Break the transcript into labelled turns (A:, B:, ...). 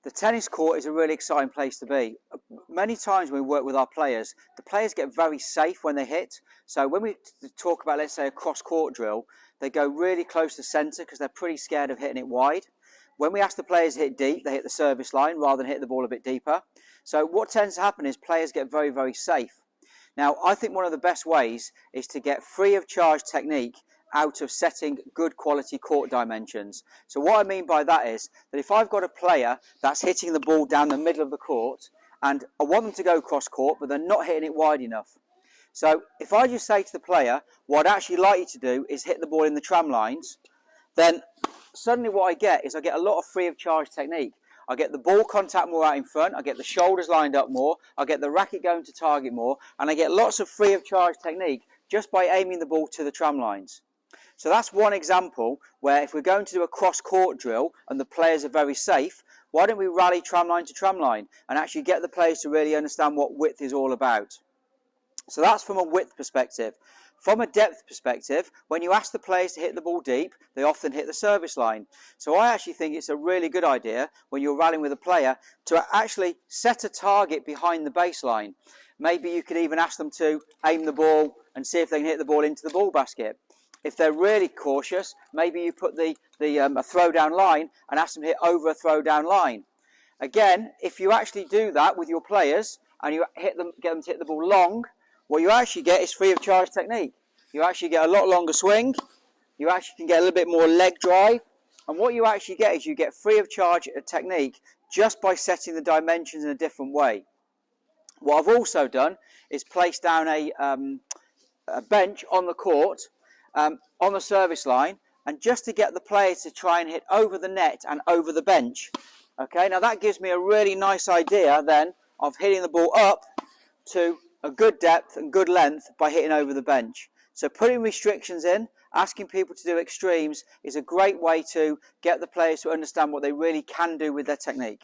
A: The tennis court is a really exciting place to be. Many times when we work with our players, the players get very safe when they hit. So when we talk about, let's say, a cross-court drill, they go really close to centre because they're pretty scared of hitting it wide. When we ask the players to hit deep, they hit the service line rather than hit the ball a bit deeper. So what tends to happen is players get very, very safe. Now, I think one of the best ways is to get free of charge technique out of setting good quality court dimensions. So what I mean by that is that if I've got a player that's hitting the ball down the middle of the court and I want them to go cross court but they're not hitting it wide enough. So if I just say to the player, what I'd actually like you to do is hit the ball in the tram lines, then suddenly what I get is I get a lot of free of charge technique. I get the ball contact more out in front, I get the shoulders lined up more, I get the racket going to target more, and I get lots of free of charge technique just by aiming the ball to the tram lines. So that's one example where if we're going to do a cross-court drill and the players are very safe, why don't we rally tram line to tram line and actually get the players to really understand what width is all about. So that's from a width perspective. From a depth perspective, when you ask the players to hit the ball deep, they often hit the service line. So I actually think it's a really good idea when you're rallying with a player to actually set a target behind the baseline. Maybe you could even ask them to aim the ball and see if they can hit the ball into the ball basket. If they're really cautious, maybe you put a throw-down line and ask them to hit over a throw-down line. Again, if you actually do that with your players and you get them to hit the ball long, what you actually get is free of charge technique. You actually get a lot longer swing, you actually can get a little bit more leg drive, and what you actually get is you get free of charge technique just by setting the dimensions in a different way. What I've also done is place down a bench on the court on the service line, and just to get the players to try and hit over the net and over the bench. Okay, now that gives me a really nice idea then of hitting the ball up to a good depth and good length by hitting over the bench. So putting restrictions in, asking people to do extremes is a great way to get the players to understand what they really can do with their technique.